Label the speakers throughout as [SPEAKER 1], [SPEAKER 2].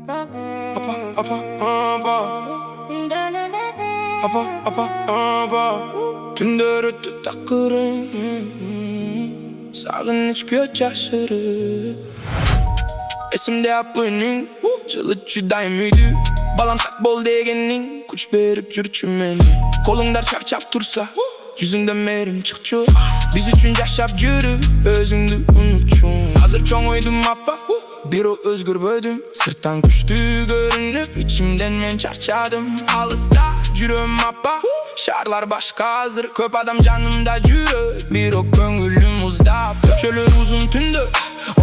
[SPEAKER 1] Apa, apa, apa. Apa, apa, apa. Tünler öttü takırın. Sağınç göç yaşarı. Esimde yapının Çalışçı daimiydi. Balan tak bol degenin. Kuç berip yürütçümeni. Kolungdar çarçap tursa yüzünden merim çıkçı. Biz üçün yaşap yürü. Özündü unutçun. Hazır çoğun oydum apa. Bir o özgür böldüm. Sırttan güçlü görünüp içimden men çarçadım. Alısta cürüm apa. Şarlar başka hazır. Köp adam canımda cürü. Bir o köngülüm uzdap. Çölür uzun tündür.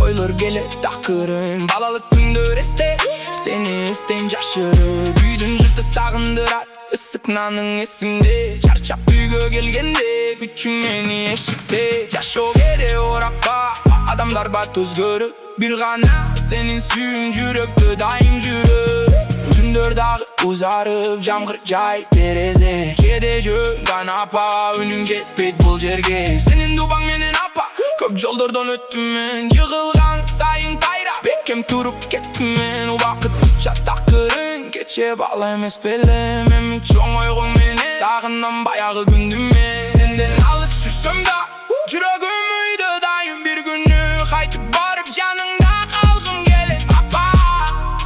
[SPEAKER 1] Oylar gele takırın. Balalık gündür este. Seni isten caşırı. Büyüdün jırtı sağındırat. Isık nanın esimde. Çarçap büyüge gelgende. Güçün meni eşikte. Caşo gede orapa. Adamlar bat özgürü. Bir gana senin suyun jüröktü daim jürü. Tündür dağı uzarıp camgır cay tereze. Kede jön ganapa önün jetpet bul jerge. Senin duban menen apa. Köp jollardan öttüm men. Yığılgan sayın tayra. Bekkem turup kettim men. O vakit tutça takırın. Geçe bağlı emes belem. Emik çoğun oygun mene. Sağından bayağı gündüm men. Senden alış düşsem da jürögümüydü daim bir günü. Haytıp barıp canında kalgım gele apa.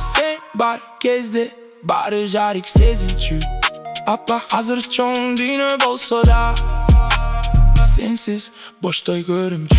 [SPEAKER 1] Sen bar gezde barı jarik sezilçü. Apa hazır çoğun düğünü bolsa da sensiz boşta görümçü.